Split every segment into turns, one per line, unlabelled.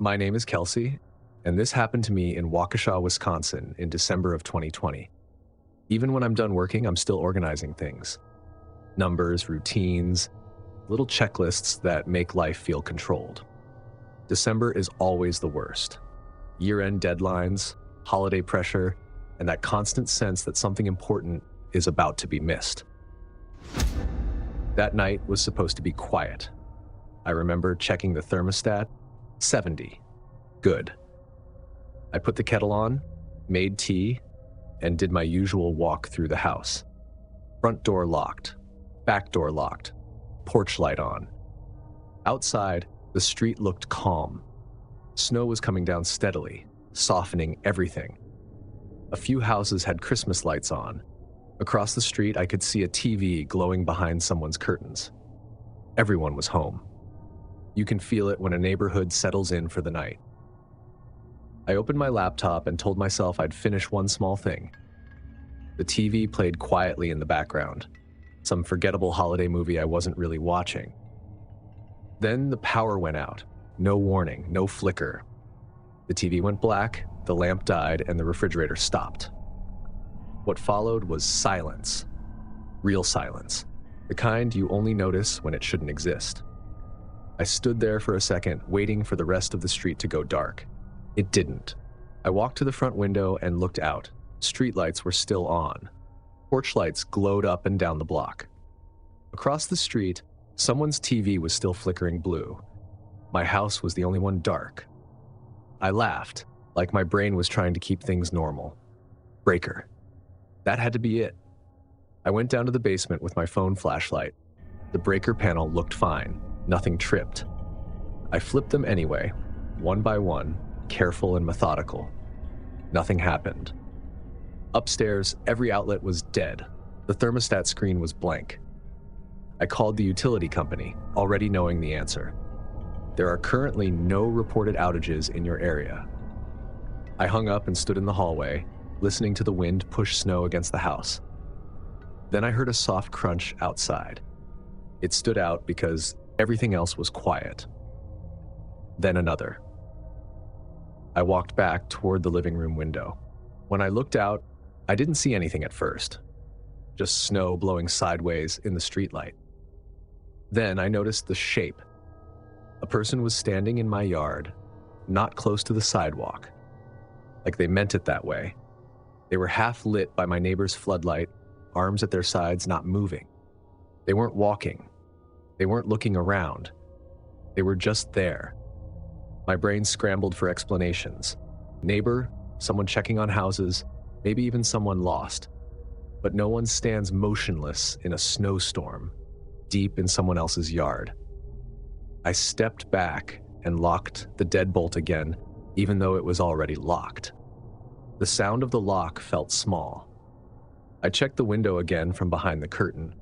My name is Kelsey, and this happened to me in Waukesha, Wisconsin in December of 2020. Even when I'm done working, I'm still organizing things. Numbers, routines, little checklists that make life feel controlled. December is always the worst. Year-end deadlines, holiday pressure, and that constant sense that something important is about to be missed. That night was supposed to be quiet. I remember checking the thermostat, 70. Good. I put the kettle on, made tea, and did my usual walk through the house. Front door locked, back door locked, porch light on. Outside, the street looked calm. Snow was coming down steadily, softening everything. A few houses had Christmas lights on. Across the street, I could see a TV glowing behind someone's curtains. Everyone was home. You can feel it when a neighborhood settles in for the night. I opened my laptop and told myself I'd finish one small thing. The TV played quietly in the background, some forgettable holiday movie I wasn't really watching. Then the power went out. No warning, no flicker. The TV went black, the lamp died, and the refrigerator stopped. What followed was silence. Real silence. The kind you only notice when it shouldn't exist. I stood there for a second, waiting for the rest of the street to go dark. It didn't. I walked to the front window and looked out. Streetlights were still on. Porch lights glowed up and down the block. Across the street, someone's TV was still flickering blue. My house was the only one dark. I laughed, like my brain was trying to keep things normal. Breaker. That had to be it. I went down to the basement with my phone flashlight. The breaker panel looked fine. Nothing tripped. I flipped them anyway, one by one, careful and methodical. Nothing happened. Upstairs, every outlet was dead. The thermostat screen was blank. I called the utility company, already knowing the answer. There are currently no reported outages in your area. I hung up and stood in the hallway, listening to the wind push snow against the house. Then I heard a soft crunch outside. It stood out because everything else was quiet. Then another. I walked back toward the living room window. When I looked out, I didn't see anything at first. Just snow blowing sideways in the streetlight. Then I noticed the shape. A person was standing in my yard, not close to the sidewalk. Like they meant it that way. They were half lit by my neighbor's floodlight, arms at their sides, not moving. They weren't walking. They weren't looking around. They were just there. My brain scrambled for explanations. Neighbor, someone checking on houses, maybe even someone lost. But no one stands motionless in a snowstorm, deep in someone else's yard. I stepped back and locked the deadbolt again, even though it was already locked. The sound of the lock felt small. I checked the window again from behind the curtain.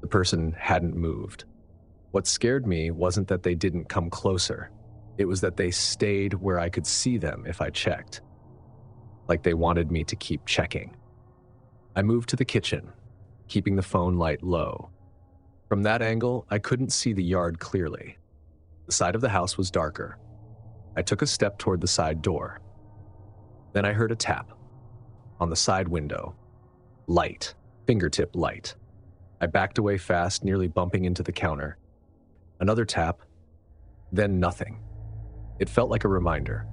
The person hadn't moved. What scared me wasn't that they didn't come closer. It was that they stayed where I could see them if I checked. Like they wanted me to keep checking. I moved to the kitchen, keeping the phone light low. From that angle, I couldn't see the yard clearly. The side of the house was darker. I took a step toward the side door. Then I heard a tap. On the side window. Light. Fingertip light. I backed away fast, nearly bumping into the counter. Another tap. Then nothing. It felt like a reminder.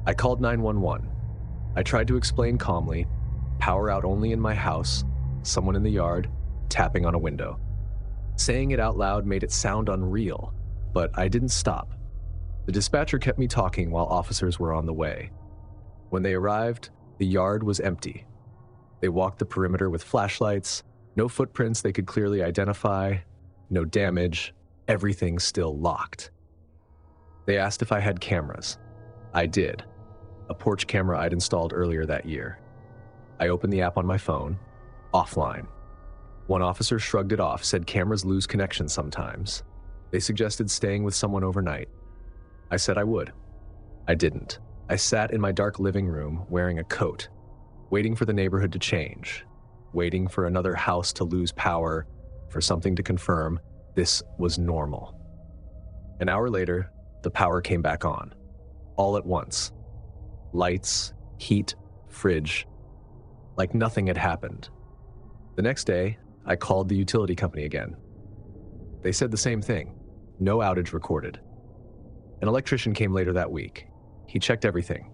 I called 911. I tried to explain calmly. Power out only in my house. Someone in the yard. Tapping on a window. Saying it out loud made it sound unreal, but I didn't stop. The dispatcher kept me talking while officers were on the way. When they arrived, the yard was empty. They walked the perimeter with flashlights, no footprints they could clearly identify, no damage, everything still locked. They asked if I had cameras. I did. A porch camera I'd installed earlier that year. I opened the app on my phone, offline. One officer shrugged it off, said cameras lose connection sometimes. They suggested staying with someone overnight. I said I would. I didn't. I sat in my dark living room wearing a coat, waiting for the neighborhood to change, waiting for another house to lose power, for something to confirm this was normal. An hour later, the power came back on. all at once. Lights, heat, fridge, like nothing had happened. The next day, I called the utility company again. They said the same thing, no outage recorded. An electrician came later that week. He checked everything,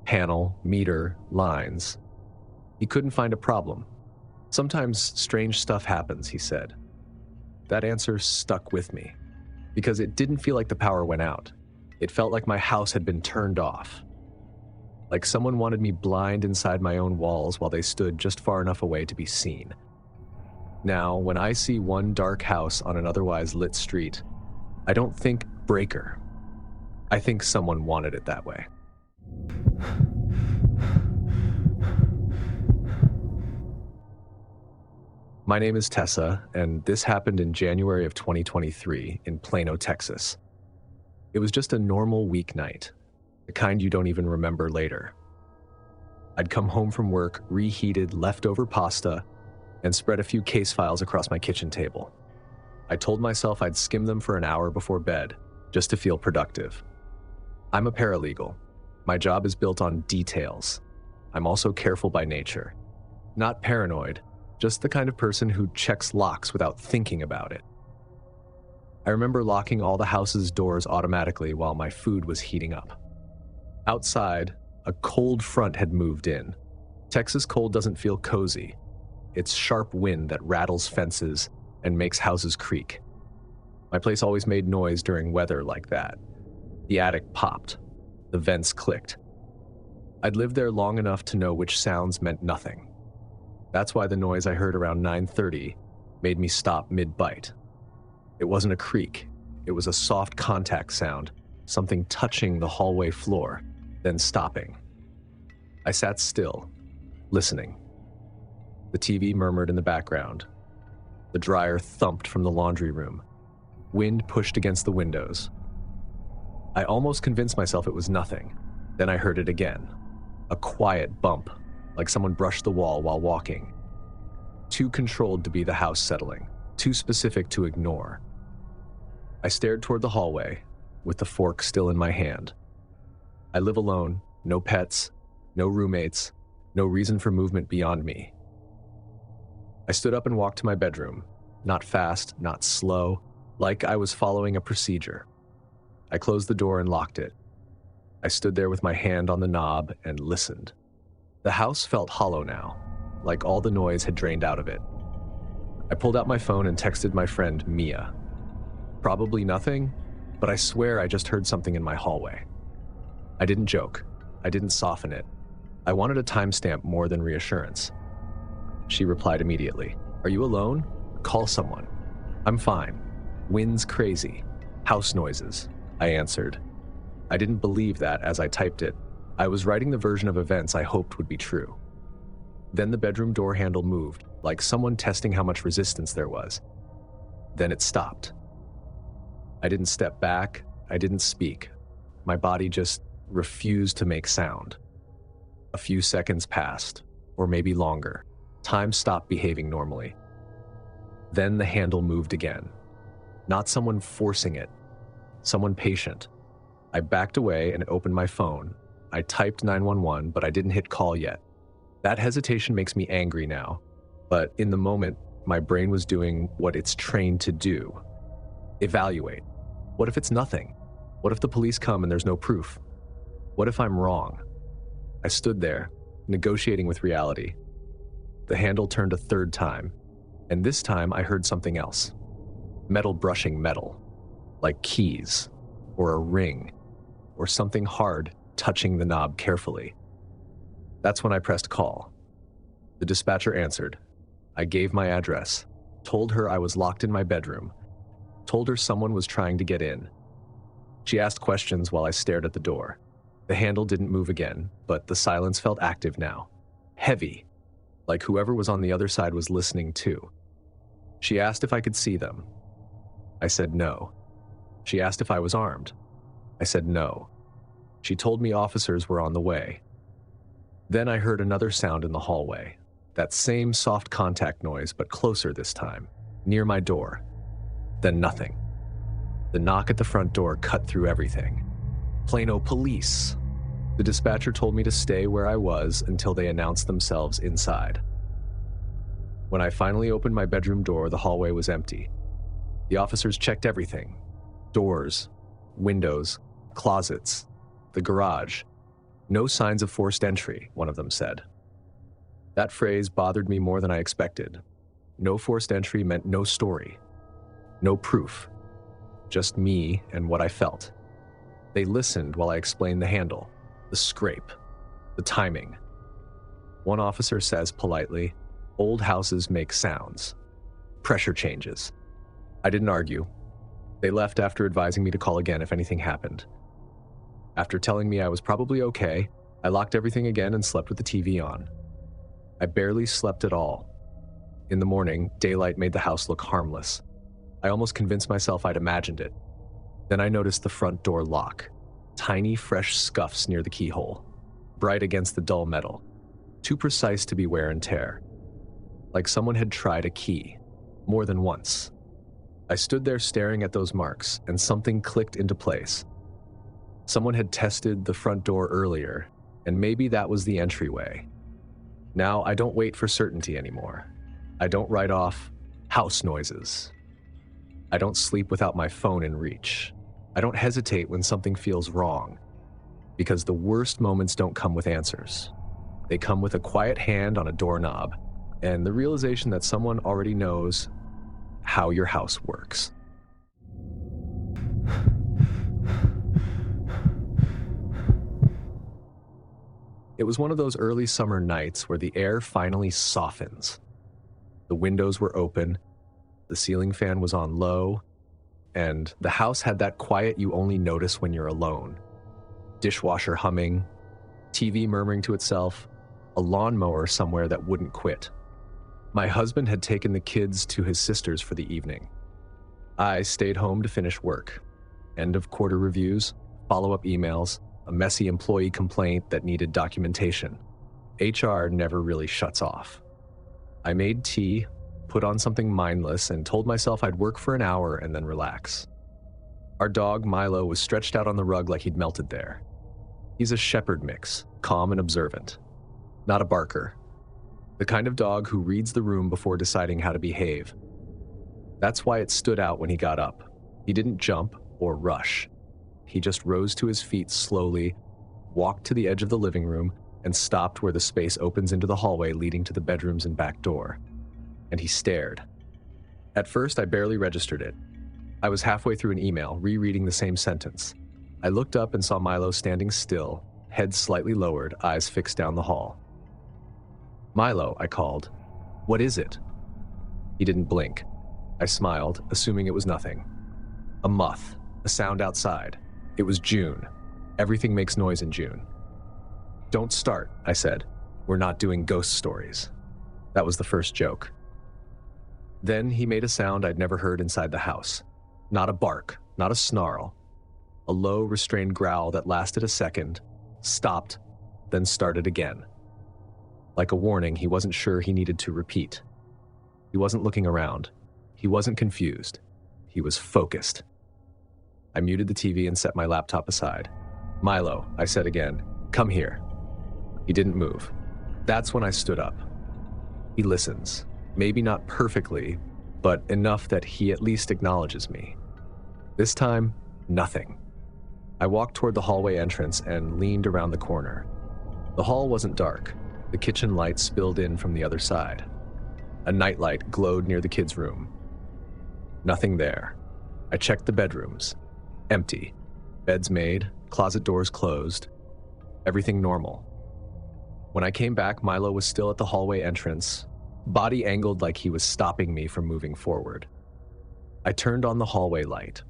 panel, meter, lines. He couldn't find a problem. Sometimes strange stuff happens, he said. That answer stuck with me, because it didn't feel like the power went out. It felt like my house had been turned off. Like someone wanted me blind inside my own walls while they stood just far enough away to be seen. Now, when I see one dark house on an otherwise lit street, I don't think breaker. I think someone wanted it that way. My name is Tessa, and this happened in January of 2023 in Plano, Texas. It was just a normal weeknight, the kind you don't even remember later. I'd come home from work, reheated leftover pasta, and spread a few case files across my kitchen table. I told myself I'd skim them for an hour before bed, just to feel productive. I'm a paralegal. My job is built on details. I'm also careful by nature. Not paranoid, just the kind of person who checks locks without thinking about it. I remember locking all the house's doors automatically while my food was heating up. Outside, a cold front had moved in. Texas cold doesn't feel cozy. It's sharp wind that rattles fences and makes houses creak. My place always made noise during weather like that. The attic popped. The vents clicked. I'd lived there long enough to know which sounds meant nothing. That's why the noise I heard around 9:30 made me stop mid-bite. It wasn't a creak. It was a soft contact sound, something touching the hallway floor, then stopping. I sat still, listening. The TV murmured in the background. The dryer thumped from the laundry room. Wind pushed against the windows. I almost convinced myself it was nothing. Then I heard it again. A quiet bump, like someone brushed the wall while walking. Too controlled to be the house settling, too specific to ignore. I stared toward the hallway, with the fork still in my hand. I live alone, no pets, no roommates, no reason for movement beyond me. I stood up and walked to my bedroom, not fast, not slow, like I was following a procedure. I closed the door and locked it. I stood there with my hand on the knob and listened. The house felt hollow now, like all the noise had drained out of it. I pulled out my phone and texted my friend Mia. Probably nothing, but I swear I just heard something in my hallway. I didn't joke. I didn't soften it. I wanted a timestamp more than reassurance. She replied immediately. Are you alone? Call someone. I'm fine. Wind's crazy. House noises. I answered. I didn't believe that as I typed it. I was writing the version of events I hoped would be true. Then the bedroom door handle moved, like someone testing how much resistance there was. Then it stopped. I didn't step back. I didn't speak. My body just refused to make sound. A few seconds passed, or maybe longer. Time stopped behaving normally. Then the handle moved again. Not someone forcing it. Someone patient. I backed away and opened my phone. I typed 911, but I didn't hit call yet. That hesitation makes me angry now, but in the moment, my brain was doing what it's trained to do. Evaluate. What if it's nothing? What if the police come and there's no proof? What if I'm wrong? I stood there, negotiating with reality. The handle turned a third time, and this time I heard something else. Metal brushing metal, like keys, or a ring, or something hard touching the knob carefully. That's when I pressed call. The dispatcher answered. I gave my address, told her I was locked in my bedroom, told her someone was trying to get in. She asked questions while I stared at the door. The handle didn't move again, but the silence felt active now. Heavy, like whoever was on the other side was listening too. She asked if I could see them. I said no. She asked if I was armed. I said no. She told me officers were on the way. Then I heard another sound in the hallway. That same soft contact noise, but closer this time, near my door. Then nothing. The knock at the front door cut through everything. Plano police. The dispatcher told me to stay where I was until they announced themselves inside. When I finally opened my bedroom door, the hallway was empty. The officers checked everything: doors, windows, closets, the garage. No signs of forced entry, one of them said. That phrase bothered me more than I expected. No forced entry meant no story, no proof, just me and what I felt. They listened while I explained the handle, the scrape, the timing. One officer says politely, "Old houses make sounds. Pressure changes." I didn't argue. They left after advising me to call again if anything happened. After telling me I was probably okay, I locked everything again and slept with the TV on. I barely slept at all. In the morning, daylight made the house look harmless. I almost convinced myself I'd imagined it. Then I noticed the front door lock. Tiny, fresh scuffs near the keyhole, bright against the dull metal, too precise to be wear and tear. Like someone had tried a key, more than once. I stood there staring at those marks, and something clicked into place. Someone had tested the front door earlier, and maybe that was the entryway. Now I don't wait for certainty anymore. I don't write off house noises. I don't sleep without my phone in reach. I don't hesitate when something feels wrong, because the worst moments don't come with answers. They come with a quiet hand on a doorknob and the realization that someone already knows how your house works. It was one of those early summer nights where the air finally softens. The windows were open, the ceiling fan was on low, and the house had that quiet you only notice when you're alone. Dishwasher humming, TV murmuring to itself, a lawnmower somewhere that wouldn't quit. My husband had taken the kids to his sister's for the evening. I stayed home to finish work. End of quarter reviews, follow-up emails, a messy employee complaint that needed documentation. HR never really shuts off. I made tea, put on something mindless, and told myself I'd work for an hour and then relax. Our dog, Milo, was stretched out on the rug like he'd melted there. He's a shepherd mix, calm and observant. Not a barker. The kind of dog who reads the room before deciding how to behave. That's why it stood out when he got up. He didn't jump or rush. He just rose to his feet slowly, walked to the edge of the living room, and stopped where the space opens into the hallway leading to the bedrooms and back door. And he stared. At first, I barely registered it. I was halfway through an email, rereading the same sentence. I looked up and saw Milo standing still, head slightly lowered, eyes fixed down the hall. "Milo," I called. "What is it?" He didn't blink. I smiled, assuming it was nothing. A moth, a sound outside. It was June. Everything makes noise in June. "Don't start," I said. "We're not doing ghost stories." That was the first joke. Then he made a sound I'd never heard inside the house. Not a bark, not a snarl. A low, restrained growl that lasted a second, stopped, then started again. Like a warning he wasn't sure he needed to repeat. He wasn't looking around. He wasn't confused. He was focused. I muted the TV and set my laptop aside. "Milo," I said again, "come here." He didn't move. That's when I stood up. He listens. Maybe not perfectly, but enough that he at least acknowledges me. This time, nothing. I walked toward the hallway entrance and leaned around the corner. The hall wasn't dark. The kitchen light spilled in from the other side. A nightlight glowed near the kids' room. Nothing there. I checked the bedrooms. Empty. Beds made, closet doors closed. Everything normal. When I came back, Milo was still at the hallway entrance, body angled like he was stopping me from moving forward. I turned on the hallway light.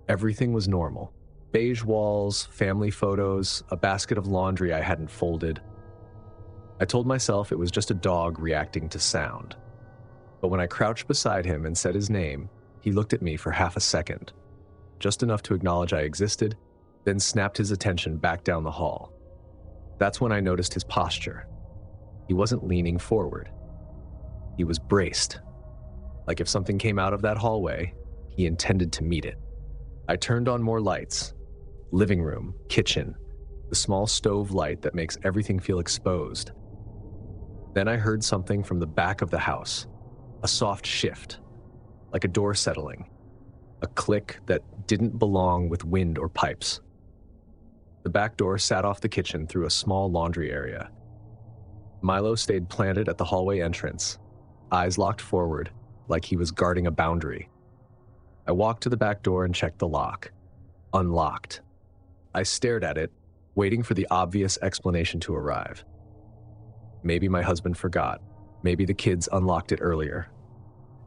Everything was normal. Beige walls, family photos, a basket of laundry I hadn't folded. I told myself it was just a dog reacting to sound. But when I crouched beside him and said his name, he looked at me for half a second, just enough to acknowledge I existed, then snapped his attention back down the hall. That's when I noticed his posture. He wasn't leaning forward. He was braced. Like if something came out of that hallway, he intended to meet it. I turned on more lights, living room, kitchen, the small stove light that makes everything feel exposed. Then I heard something from the back of the house, a soft shift, like a door settling, a click that didn't belong with wind or pipes. The back door sat off the kitchen through a small laundry area. Milo stayed planted at the hallway entrance, eyes locked forward, like he was guarding a boundary. I walked to the back door and checked the lock. Unlocked. I stared at it, waiting for the obvious explanation to arrive. Maybe my husband forgot. Maybe the kids unlocked it earlier.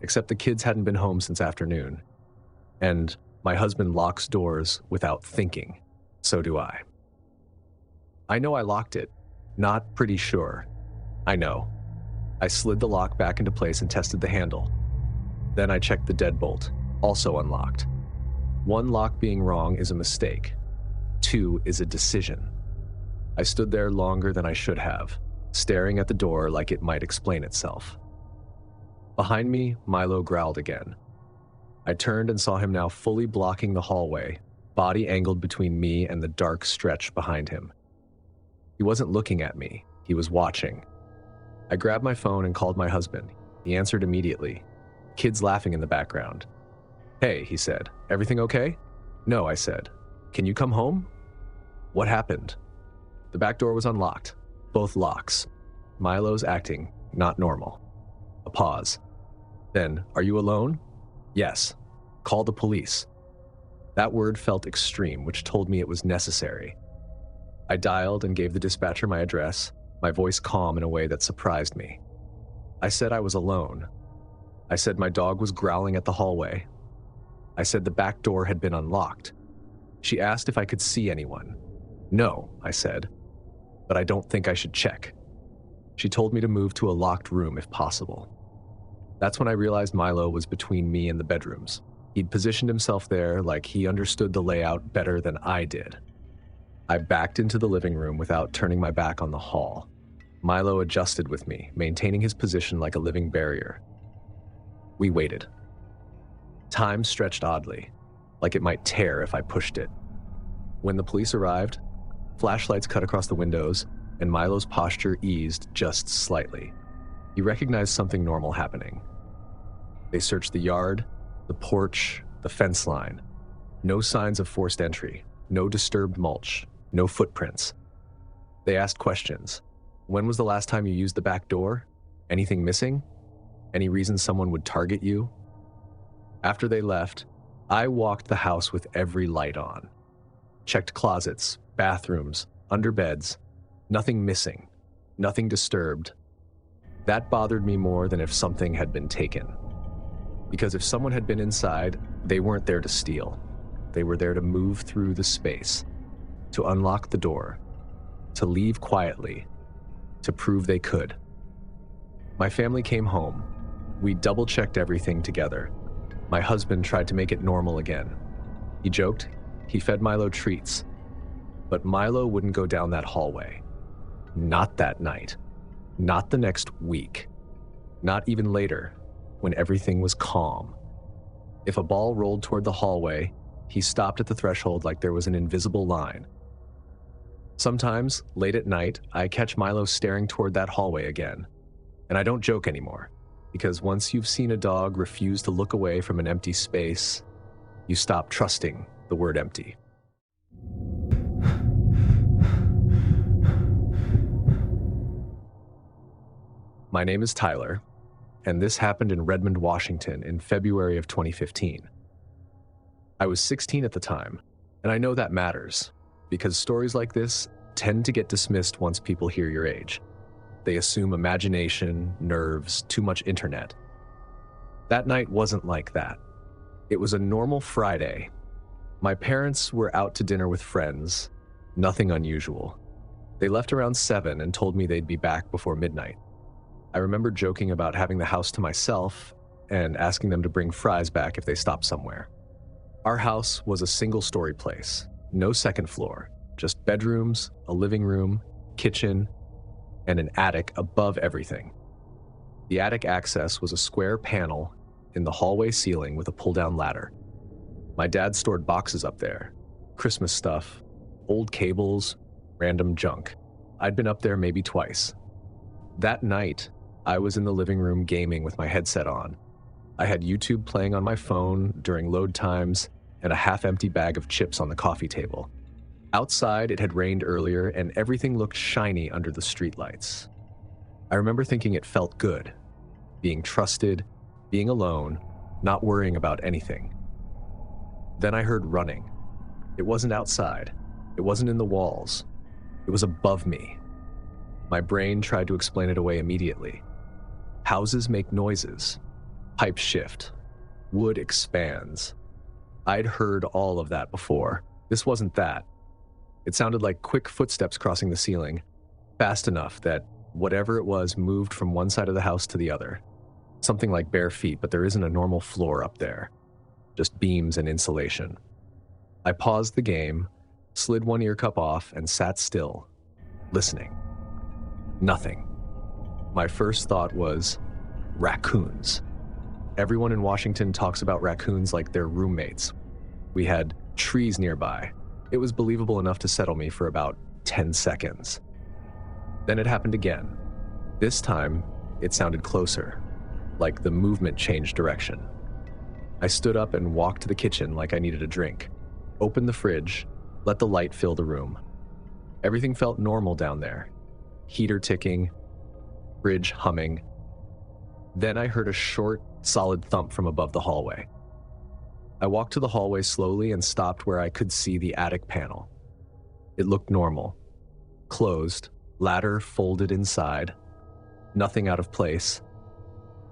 Except the kids hadn't been home since afternoon. And my husband locks doors without thinking. So do I. I know I locked it. Not pretty sure. I know. I slid the lock back into place and tested the handle. Then I checked the deadbolt, also unlocked. 1 lock being wrong is a mistake. 2 is a decision. I stood there longer than I should have, staring at the door like it might explain itself. Behind me, Milo growled again. I turned and saw him now fully blocking the hallway, body angled between me and the dark stretch behind him. He wasn't looking at me, he was watching. I grabbed my phone and called my husband. He answered immediately. Kids laughing in the background. "Hey," he said, "everything okay?" "No," I said. "Can you come home?" "What happened?" The back door was unlocked. Both locks. Milo's acting not normal. A pause. Then, "Are you alone?" "Yes." "Call the police." That word felt extreme, which told me it was necessary. I dialed and gave the dispatcher my address, my voice calm in a way that surprised me. I said I was alone. I said my dog was growling at the hallway. I said the back door had been unlocked. She asked if I could see anyone. "No," I said, "but I don't think I should check." She told me to move to a locked room if possible. That's when I realized Milo was between me and the bedrooms. He'd positioned himself there like he understood the layout better than I did. I backed into the living room without turning my back on the hall. Milo adjusted with me, maintaining his position like a living barrier. We waited. Time stretched oddly, like it might tear if I pushed it. When the police arrived, flashlights cut across the windows, and Milo's posture eased just slightly. He recognized something normal happening. They searched the yard, the porch, the fence line. No signs of forced entry, no disturbed mulch, no footprints. They asked questions. When was the last time you used the back door? Anything missing? Any reason someone would target you? After they left, I walked the house with every light on. Checked closets, bathrooms, under beds. Nothing missing, nothing disturbed. That bothered me more than if something had been taken. Because if someone had been inside, they weren't there to steal. They were there to move through the space, to unlock the door, to leave quietly, to prove they could. My family came home. We double-checked everything together. My husband tried to make it normal again. He joked, he fed Milo treats. But Milo wouldn't go down that hallway. Not that night. Not the next week. Not even later, when everything was calm. If a ball rolled toward the hallway, he stopped at the threshold like there was an invisible line. Sometimes, late at night, I catch Milo staring toward that hallway again. And I don't joke anymore, because once you've seen a dog refuse to look away from an empty space, you stop trusting the word empty. My name is Tyler, and this happened in Redmond, Washington in February of 2015. I was 16 at the time, and I know that matters, because stories like this tend to get dismissed once people hear your age. They assume imagination, nerves, too much internet. That night wasn't like that. It was a normal Friday. My parents were out to dinner with friends, nothing unusual. They left around 7 and told me they'd be back before midnight. I remember joking about having the house to myself and asking them to bring fries back if they stopped somewhere. Our house was a single-story place, no second floor, just bedrooms, a living room, kitchen, and an attic above everything. The attic access was a square panel in the hallway ceiling with a pull-down ladder. My dad stored boxes up there, Christmas stuff, old cables, random junk. I'd been up there maybe twice. That night, I was in the living room gaming with my headset on. I had YouTube playing on my phone during load times and a half-empty bag of chips on the coffee table. Outside, it had rained earlier and everything looked shiny under the streetlights. I remember thinking it felt good, being trusted, being alone, not worrying about anything. Then I heard running. It wasn't outside. It wasn't in the walls. It was above me. My brain tried to explain it away immediately. Houses make noises. Pipes shift. Wood expands. I'd heard all of that before. This wasn't that. It sounded like quick footsteps crossing the ceiling, fast enough that whatever it was moved from one side of the house to the other. Something like bare feet, but there isn't a normal floor up there. Just beams and insulation. I paused the game, slid one ear cup off, and sat still, listening. Nothing. My first thought was, raccoons. Everyone in Washington talks about raccoons like they're roommates. We had trees nearby. It was believable enough to settle me for about 10 seconds. Then it happened again. This time, it sounded closer, like the movement changed direction. I stood up and walked to the kitchen like I needed a drink, opened the fridge, let the light fill the room. Everything felt normal down there. Heater ticking, fridge humming. Then I heard a short, solid thump from above the hallway. I walked to the hallway slowly and stopped where I could see the attic panel. It looked normal. Closed, ladder folded inside. Nothing out of place.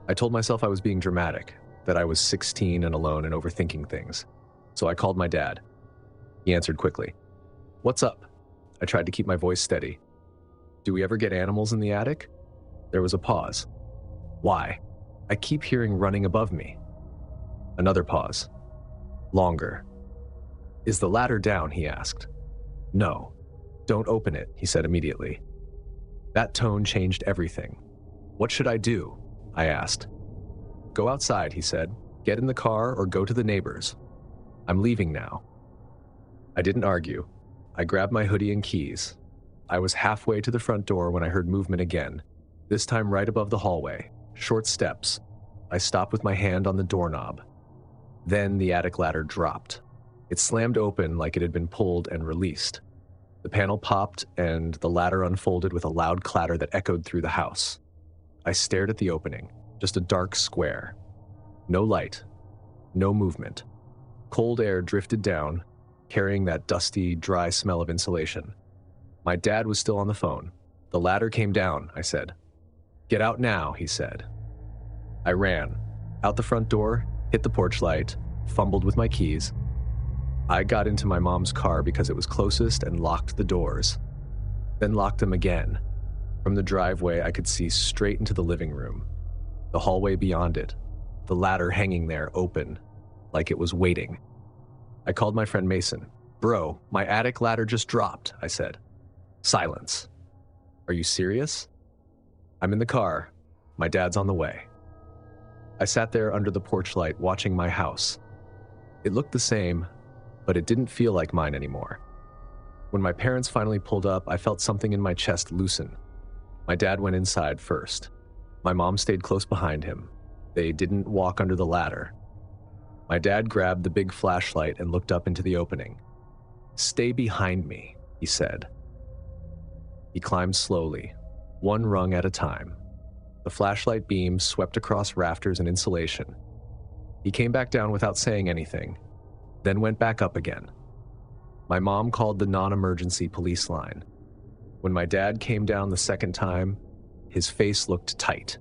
I told myself I was being dramatic, that I was 16 and alone and overthinking things. So I called my dad. He answered quickly. "What's up?" I tried to keep my voice steady. "Do we ever get animals in the attic?" There was a pause. "Why? I keep hearing running above me." Another pause. Longer. "Is the ladder down?" he asked. "No. Don't open it," he said immediately. That tone changed everything. "What should I do?" I asked. "Go outside," he said. "Get in the car or go to the neighbors. I'm leaving now." I didn't argue. I grabbed my hoodie and keys. I was halfway to the front door when I heard movement again, this time right above the hallway. Short steps. I stopped with my hand on the doorknob. Then the attic ladder dropped. It slammed open like it had been pulled and released. The panel popped and the ladder unfolded with a loud clatter that echoed through the house. I stared at the opening, just a dark square. No light, no movement. Cold air drifted down, carrying that dusty, dry smell of insulation. My dad was still on the phone. "The ladder came down," I said. "Get out now," he said. I ran. Out the front door, hit the porch light, fumbled with my keys. I got into my mom's car because it was closest and locked the doors. Then locked them again. From the driveway, I could see straight into the living room. The hallway beyond it. The ladder hanging there, open, like it was waiting. I called my friend Mason. "Bro, my attic ladder just dropped," I said. Silence. "Are you serious?" "I'm in the car. My dad's on the way." I sat there under the porch light watching my house. It looked the same, but it didn't feel like mine anymore. When my parents finally pulled up, I felt something in my chest loosen. My dad went inside first. My mom stayed close behind him. They didn't walk under the ladder. My dad grabbed the big flashlight and looked up into the opening. "Stay behind me," he said. He climbed slowly, one rung at a time. The flashlight beam swept across rafters and insulation. He came back down without saying anything, then went back up again. My mom called the non-emergency police line. When my dad came down the second time, his face looked tight.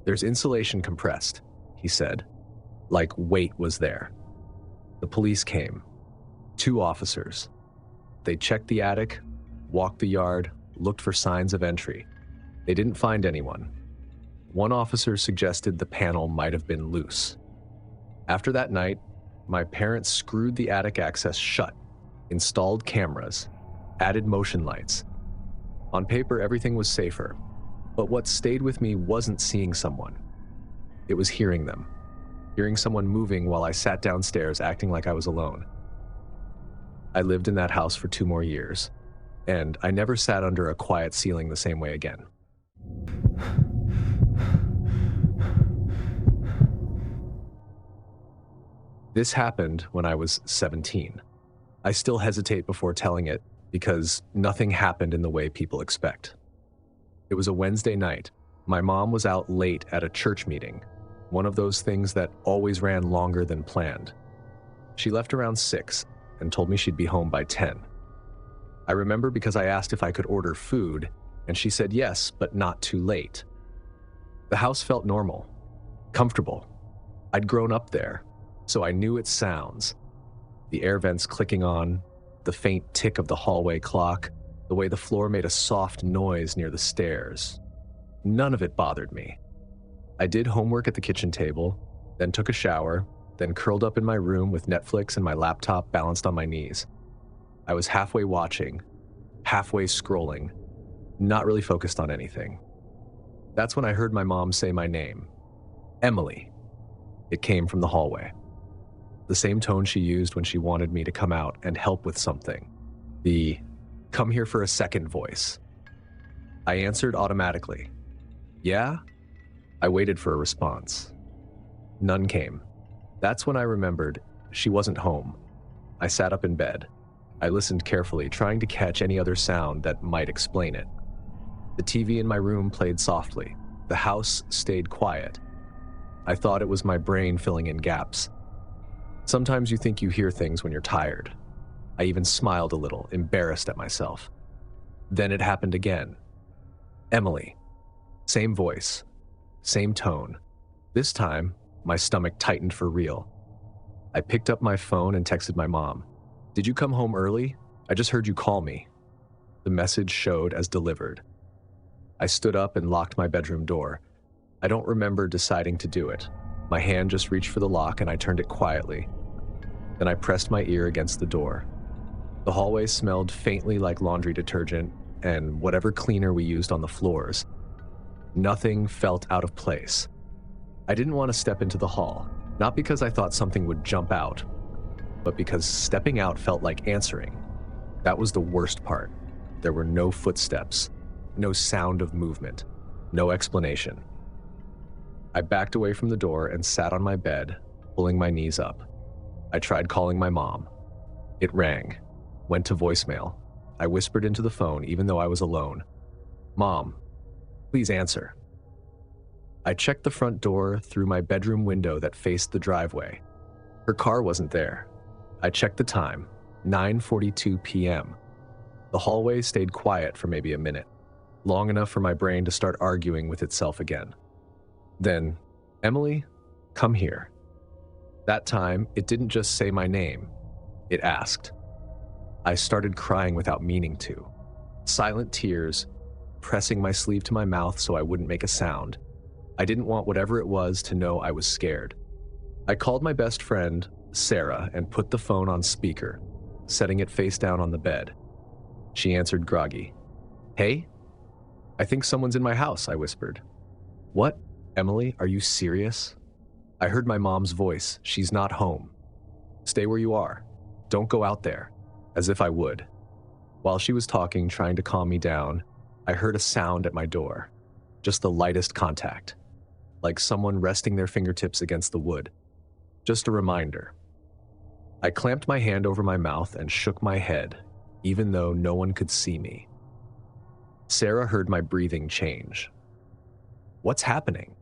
"There's insulation compressed," he said, like weight was there. The police came. 2 officers. They checked the attic, walked the yard, looked for signs of entry. They didn't find anyone. One officer suggested the panel might have been loose. After that night, my parents screwed the attic access shut, installed cameras, added motion lights. On paper, everything was safer, but what stayed with me wasn't seeing someone. It was hearing them, hearing someone moving while I sat downstairs acting like I was alone. I lived in that house for 2 more years, and I never sat under a quiet ceiling the same way again. This happened when I was 17. I still hesitate before telling it because nothing happened in the way people expect. It was a Wednesday night. My mom was out late at a church meeting, one of those things that always ran longer than planned. She left around 6 and told me she'd be home by 10. I remember because I asked if I could order food, and she said yes, but not too late. The house felt normal, comfortable. I'd grown up there, so I knew its sounds. The air vents clicking on, the faint tick of the hallway clock, the way the floor made a soft noise near the stairs. None of it bothered me. I did homework at the kitchen table, then took a shower, then curled up in my room with Netflix and my laptop balanced on my knees. I was halfway watching, halfway scrolling, not really focused on anything. That's when I heard my mom say my name, Emily. It came from the hallway. The same tone she used when she wanted me to come out and help with something. The "come here for a second" voice. I answered automatically. Yeah? I waited for a response. None came. That's when I remembered she wasn't home. I sat up in bed. I listened carefully, trying to catch any other sound that might explain it. The TV in my room played softly. The house stayed quiet. I thought it was my brain filling in gaps. Sometimes you think you hear things when you're tired. I even smiled a little, embarrassed at myself. Then it happened again. Emily. Same voice, same tone. This time, my stomach tightened for real. I picked up my phone and texted my mom. "Did you come home early? I just heard you call me." The message showed as delivered. I stood up and locked my bedroom door. I don't remember deciding to do it. My hand just reached for the lock and I turned it quietly. Then I pressed my ear against the door. The hallway smelled faintly like laundry detergent and whatever cleaner we used on the floors. Nothing felt out of place. I didn't want to step into the hall, not because I thought something would jump out, but because stepping out felt like answering. That was the worst part. There were no footsteps, no sound of movement, no explanation. I backed away from the door and sat on my bed, pulling my knees up. I tried calling my mom. It rang, went to voicemail. I whispered into the phone even though I was alone. "Mom, please answer." I checked the front door through my bedroom window that faced the driveway. Her car wasn't there. I checked the time, 9:42 p.m. The hallway stayed quiet for maybe a minute, long enough for my brain to start arguing with itself again. Then, "Emily, come here." That time, it didn't just say my name, it asked. I started crying without meaning to. Silent tears, pressing my sleeve to my mouth so I wouldn't make a sound. I didn't want whatever it was to know I was scared. I called my best friend, Sarah, and put the phone on speaker, setting it face down on the bed. She answered groggy. "Hey? I think someone's in my house," I whispered. "What? Emily, are you serious?" I heard my mom's voice. "She's not home. Stay where you are. Don't go out there," as if I would. While she was talking, trying to calm me down, I heard a sound at my door. Just the lightest contact, like someone resting their fingertips against the wood. Just a reminder. I clamped my hand over my mouth and shook my head, even though no one could see me. Sarah heard my breathing change. "What's happening?"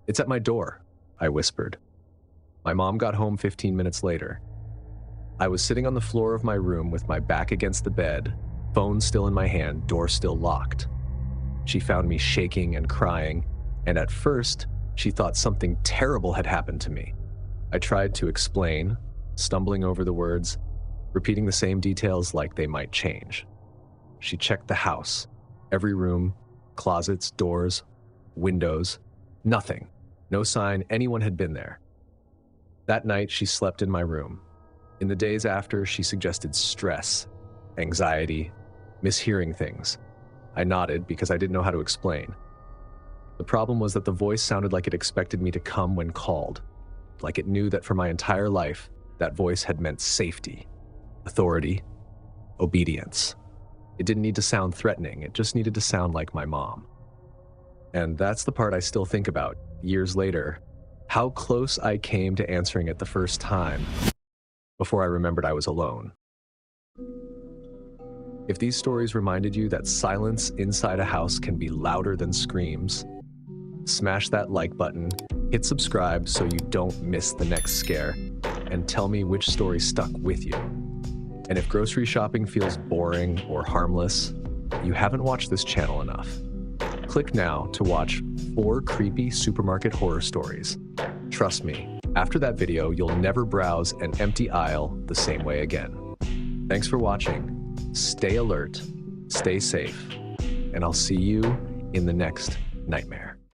"It's at my door," I whispered. My mom got home 15 minutes later. I was sitting on the floor of my room with my back against the bed, phone still in my hand, door still locked. She found me shaking and crying, and at first, she thought something terrible had happened to me. I tried to explain, stumbling over the words, repeating the same details like they might change. She checked the house, every room, closets, doors, windows, nothing. No sign anyone had been there. That night, she slept in my room. In the days after, she suggested stress, anxiety, mishearing things. I nodded because I didn't know how to explain. The problem was that the voice sounded like it expected me to come when called, like it knew that for my entire life, that voice had meant safety. authority, obedience. It didn't need to sound threatening, it just needed to sound like my mom. And that's the part I still think about, years later, how close I came to answering it the first time before I remembered I was alone. If these stories reminded you that silence inside a house can be louder than screams, smash that like button, hit subscribe so you don't miss the next scare, and tell me which story stuck with you. And if grocery shopping feels boring or harmless, you haven't watched this channel enough. Click now to watch 4 creepy supermarket horror stories. Trust me, after that video, you'll never browse an empty aisle the same way again. Thanks for watching. Stay alert, stay safe, and I'll see you in the next nightmare.